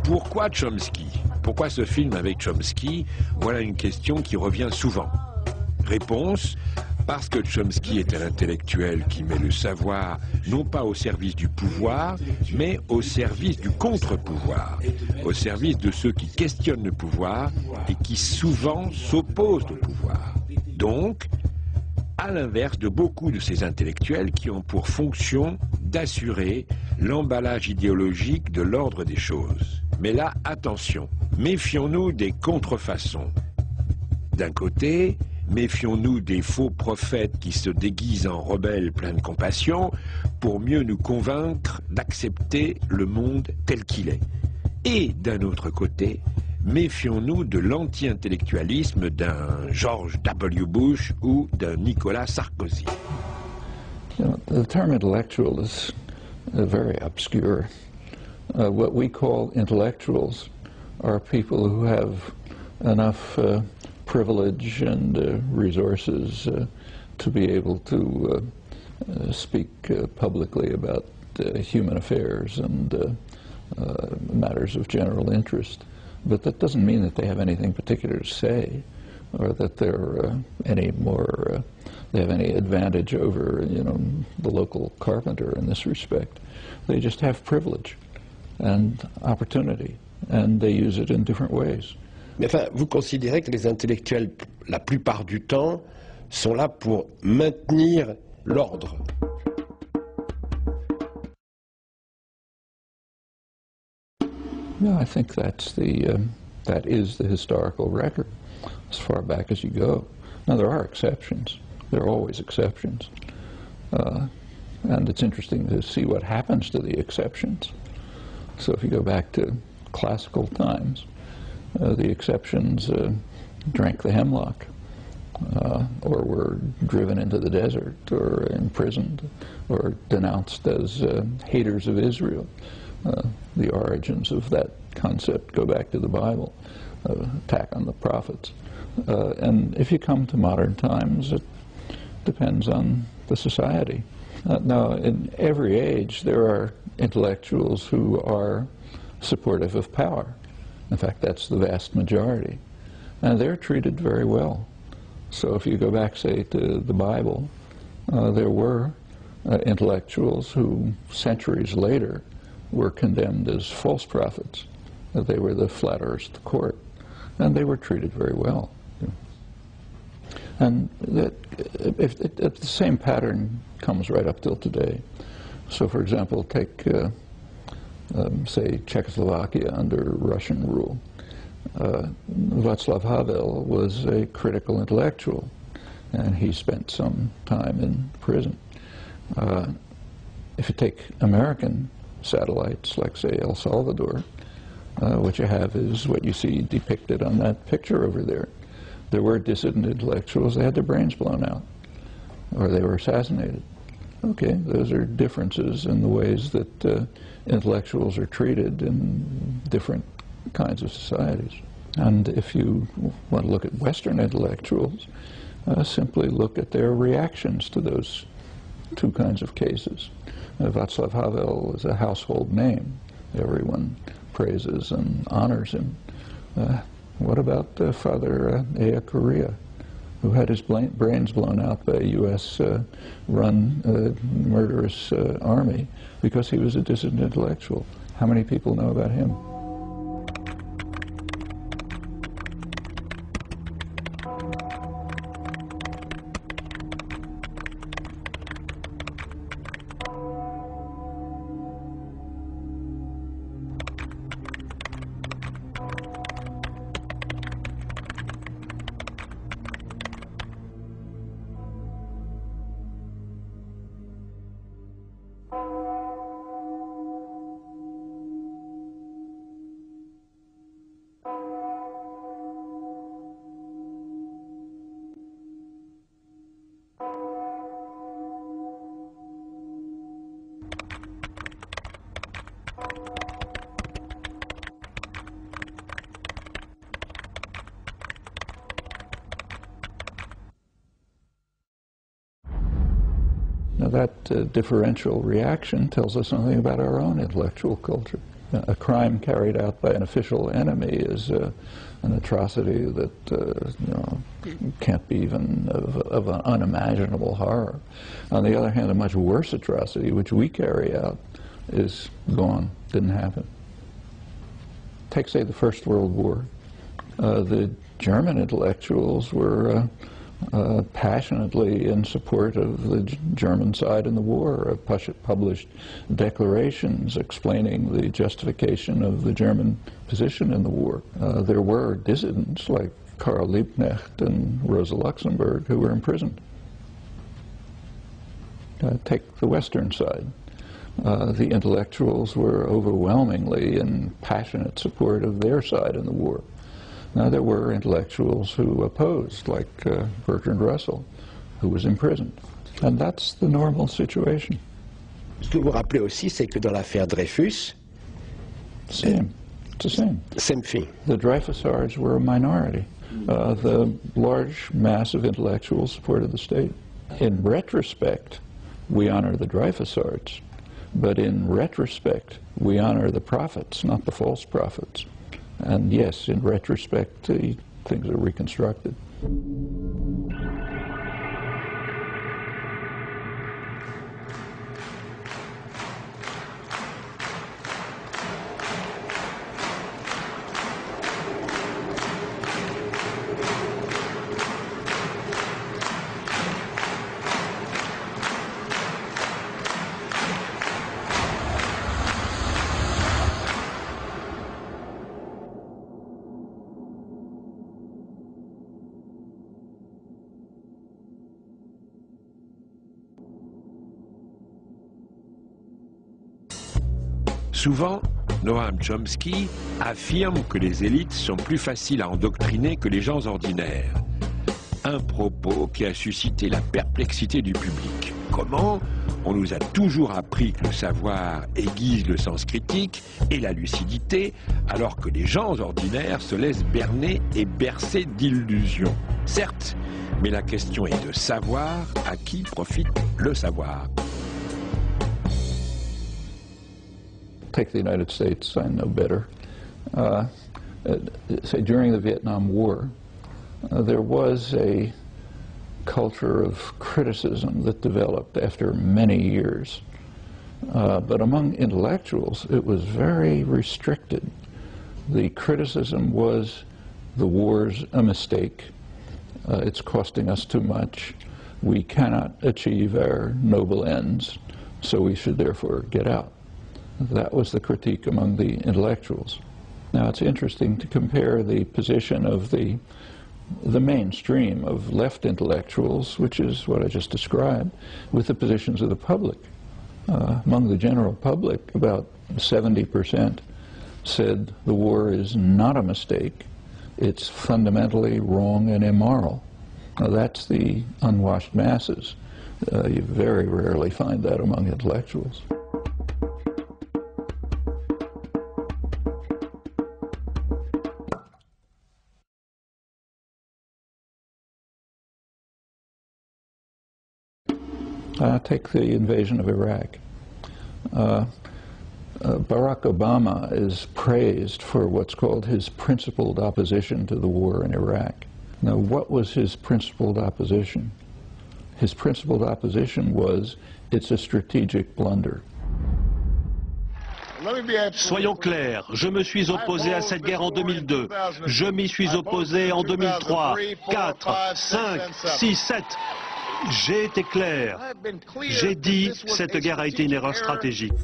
Pourquoi Chomsky? Pourquoi ce film avec Chomsky? Voilà une question qui revient souvent. Réponse: parce que Chomsky est un intellectuel qui met le savoir non pas au service du pouvoir, mais au service du contre-pouvoir, au service de ceux qui questionnent le pouvoir et qui souvent s'opposent au pouvoir. Donc, à l'inverse de beaucoup de ces intellectuels qui ont pour fonction d'assurer l'emballage idéologique de l'ordre des choses. Mais là, attention, méfions-nous des contrefaçons. D'un côté, méfions-nous des faux prophètes qui se déguisent en rebelles pleins de compassion pour mieux nous convaincre d'accepter le monde tel qu'il est. Et d'un autre côté, méfions-nous de l'anti-intellectualisme d'un George W. Bush ou d'un Nicolas Sarkozy. You know, the term intellectual is very obscure. What we call intellectuals are people who have enough privilege and resources to be able to speak publicly about human affairs and matters of general interest. But that doesn't mean that they have anything particular to say, or that they're they have any advantage over, you know, the local carpenter in this respect. They just have privilege and opportunity, and they use it in different ways. Mais enfin, vous considérez que les intellectuels, la plupart du temps, sont là pour maintenir l'ordre? Yeah, I think that is the historical record, as far back as you go. Now, there are exceptions. There are always exceptions. And it's interesting to see what happens to the exceptions. So if you go back to classical times, the exceptions drank the hemlock, or were driven into the desert, or imprisoned, or denounced as haters of Israel. The origins of that concept go back to the Bible, attack on the prophets. And if you come to modern times, it depends on the society. Now, in every age, there are intellectuals who are supportive of power. In fact, that's the vast majority. And they're treated very well. So if you go back, say, to the Bible, there were intellectuals who, centuries later, were condemned as false prophets. They were the flatterers to court, and they were treated very well. And if the same pattern comes right up till today. So, for example, take, say, Czechoslovakia under Russian rule. Václav Havel was a critical intellectual, and he spent some time in prison. If you take American satellites, like, say, El Salvador, what you have is what you see depicted on that picture over there. There were dissident intellectuals. They had their brains blown out, or they were assassinated. Okay, those are differences in the ways that intellectuals are treated in different kinds of societies. And if you want to look at Western intellectuals, simply look at their reactions to those two kinds of cases. Václav Havel is a household name. Everyone praises and honors him. What about Father Ea Correa, who had his brains blown out by a U.S.-run murderous army because he was a dissident intellectual? How many people know about him? Now that differential reaction tells us something about our own intellectual culture. A crime carried out by an official enemy is an atrocity that you know, can't be even of an unimaginable horror. On the other hand, a much worse atrocity, which we carry out, is gone, didn't happen. Take, say, the First World War. The German intellectuals were passionately in support of the German side in the war, published declarations explaining the justification of the German position in the war. There were dissidents like Karl Liebknecht and Rosa Luxemburg who were imprisoned. Take the Western side. The intellectuals were overwhelmingly in passionate support of their side in the war. Now, there were intellectuals who opposed, like Bertrand Russell, who was imprisoned. And that's the normal situation. Ce que vous rappelez aussi, c'est que dans l'affaire Dreyfus, Same. It's the same. same thing. The Dreyfusards were a minority. The large mass of intellectuals supported the state. In retrospect, we honor the Dreyfusards, but in retrospect, we honor the prophets, not the false prophets. And yes, in retrospect, things are reconstructed. Souvent, Noam Chomsky affirme que les élites sont plus faciles à endoctriner que les gens ordinaires. Un propos qui a suscité la perplexité du public. Comment? On nous a toujours appris que le savoir aiguise le sens critique et la lucidité, alors que les gens ordinaires se laissent berner et bercer d'illusions. Certes, mais la question est de savoir à qui profite le savoir. Take the United States, I know better. Say during the Vietnam War, there was a culture of criticism that developed after many years. But among intellectuals, it was very restricted. The criticism was the war's a mistake. It's costing us too much. We cannot achieve our noble ends, so we should therefore get out. That was the critique among the intellectuals. Now, it's interesting to compare the position of the mainstream of left intellectuals, which is what I just described, with the positions of the public. Among the general public, about 70% said the war is not a mistake. It's fundamentally wrong and immoral. Now, that's the unwashed masses. You very rarely find that among intellectuals. Take the invasion of Iraq. Barack Obama is praised for what's called his principled opposition to the war in Iraq. Now, what was his principled opposition? His principled opposition was, it's a strategic blunder. Soyons clairs, je me suis opposé à cette guerre en 2002. Je m'y suis opposé en 2003, 4, 5, 6, 7. J'ai été clair. J'ai dit cette guerre a été une erreur stratégique.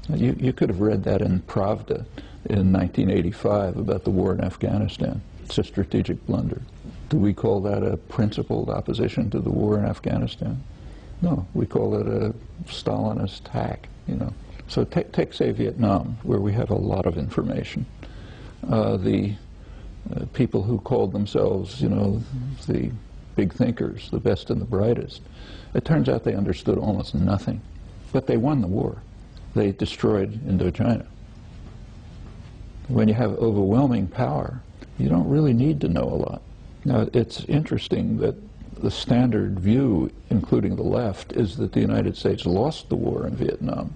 You could have read that in Pravda in 1985 about the war in Afghanistan. It's a strategic blunder. Do we call that a principled opposition to the war in Afghanistan? No, we call it a Stalinist hack, you know. So take say, Vietnam, where we have a lot of information. The people who called themselves, you know, the big thinkers, the best and the brightest, it turns out they understood almost nothing. But they won the war. They destroyed Indochina. When you have overwhelming power, you don't really need to know a lot. Now, it's interesting that the standard view, including the left, is that the United States lost the war in Vietnam.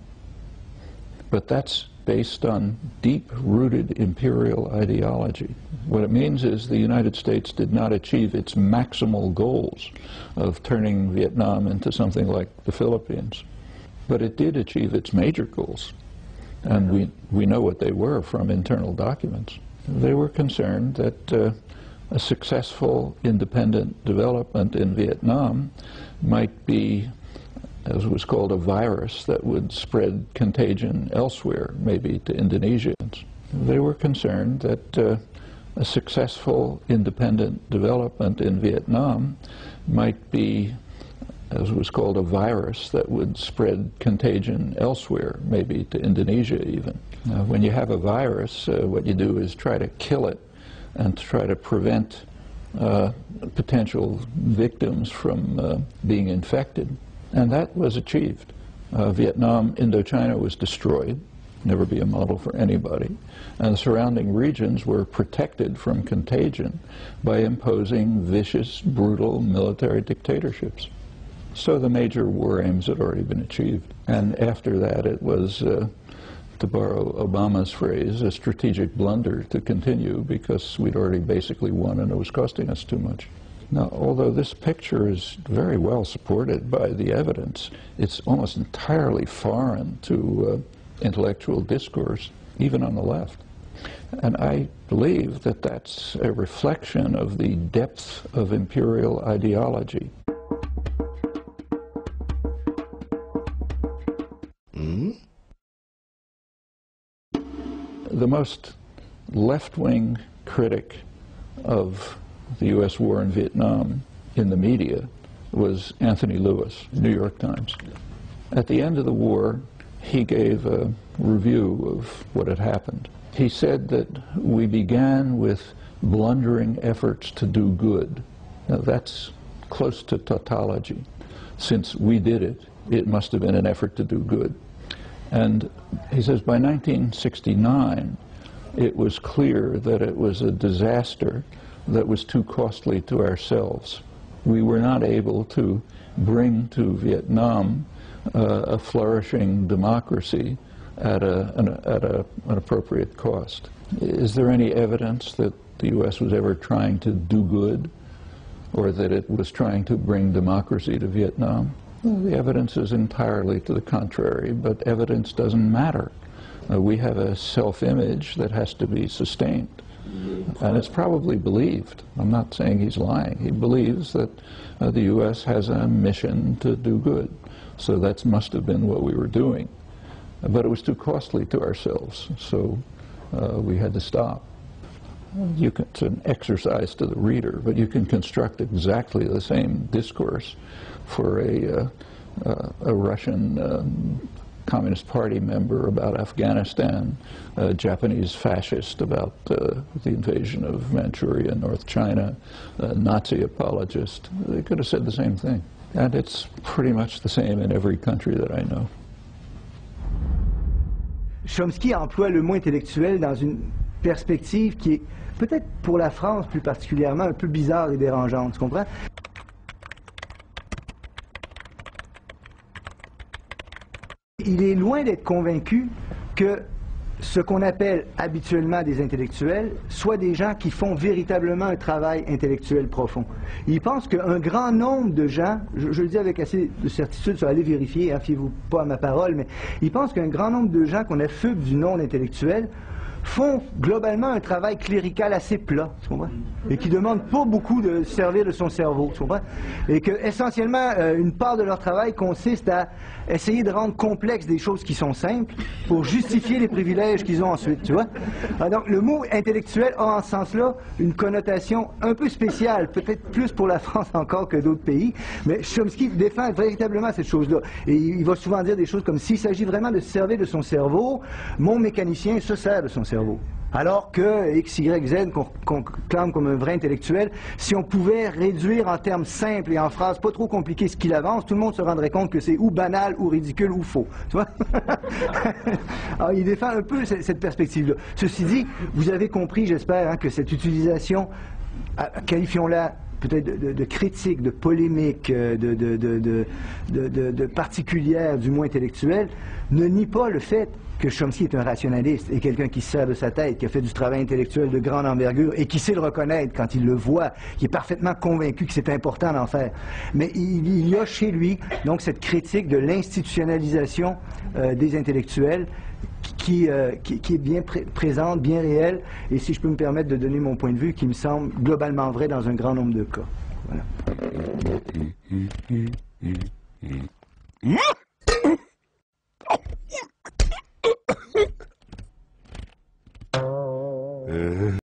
But that's based on deep-rooted imperial ideology. What it means is the United States did not achieve its maximal goals of turning Vietnam into something like the Philippines. But it did achieve its major goals, and we know what they were from internal documents. They were concerned that a successful independent development in Vietnam might be, as was called, a virus that would spread contagion elsewhere, maybe to Indonesians. They were concerned that a successful independent development in Vietnam might be, as was called, a virus that would spread contagion elsewhere, maybe to Indonesia even. When you have a virus, what you do is try to kill it and try to prevent potential victims from being infected. And that was achieved. Vietnam, Indochina was destroyed, never be a model for anybody. And the surrounding regions were protected from contagion by imposing vicious, brutal military dictatorships. So the major war aims had already been achieved. And after that, it was, to borrow Obama's phrase, a strategic blunder to continue because we'd already basically won and it was costing us too much. Now, although this picture is very well supported by the evidence, it's almost entirely foreign to intellectual discourse, even on the left. And I believe that that's a reflection of the depth of imperial ideology. The most left-wing critic of the U.S. war in Vietnam in the media was Anthony Lewis, New York Times. At the end of the war, he gave a review of what had happened. He said that we began with blundering efforts to do good. Now that's close to tautology. Since we did it, it must have been an effort to do good. And he says by 1969, it was clear that it was a disaster that was too costly to ourselves. We were not able to bring to Vietnam a flourishing democracy at an appropriate cost. Is there any evidence that the U.S. was ever trying to do good or that it was trying to bring democracy to Vietnam? Well, the evidence is entirely to the contrary, but evidence doesn't matter. We have a self-image that has to be sustained. And it's probably believed. I'm not saying he's lying. He believes that the U.S. has a mission to do good. So that must have been what we were doing. But it was too costly to ourselves, so we had to stop. It's an exercise to the reader, but you can construct exactly the same discourse for a Russian Communist Party member about Afghanistan, a Japanese fascist about the invasion of Manchuria, North China, a Nazi apologist. They could have said the same thing. And it's pretty much the same in every country that I know. Chomsky emploie le mot intellectuel dans une perspective qui est peut-être pour la France plus particulièrement un peu bizarre et dérangeante, tu comprends? Il est loin d'être convaincu que ce qu'on appelle habituellement des intellectuels soient des gens qui font véritablement un travail intellectuel profond. Il pense qu'un grand nombre de gens, je le dis avec assez de certitude, ça allez vérifier, hein, fiez-vous pas à ma parole, mais il pense qu'un grand nombre de gens qu'on affuble du nom d'intellectuels font globalement un travail clérical assez plat, tu comprends? Et qui ne demande pas beaucoup de servir de son cerveau, tu comprends? Et que essentiellement une part de leur travail consiste à essayer de rendre complexes des choses qui sont simples pour justifier les privilèges qu'ils ont ensuite, tu vois? Alors, donc le mot intellectuel a en ce sens-là une connotation un peu spéciale, peut-être plus pour la France encore que d'autres pays, mais Chomsky défend véritablement cette chose-là. Et il va souvent dire des choses comme s'il s'agit vraiment de se servir de son cerveau, mon mécanicien se sert de son cerveau. Alors que X, Y, Z, qu'on clame comme un vrai intellectuel, si on pouvait réduire en termes simples et en phrases pas trop compliquées ce qu'il avance, tout le monde se rendrait compte que c'est ou banal, ou ridicule, ou faux. Tu vois? Alors, il défend un peu cette perspective-là. Ceci dit, vous avez compris, j'espère, hein, que cette utilisation, qualifions-la peut-être de critique, de polémique, de particulière, du moins intellectuelle, ne nie pas le fait que Chomsky est un rationaliste et quelqu'un qui se sert de sa tête, qui a fait du travail intellectuel de grande envergure et qui sait le reconnaître quand il le voit, qui est parfaitement convaincu que c'est important d'en faire. Mais il y a chez lui donc cette critique de l'institutionnalisation des intellectuels qui est bien présente, bien réelle, et si je peux me permettre de donner mon point de vue, qui me semble globalement vrai dans un grand nombre de cas. Voilà.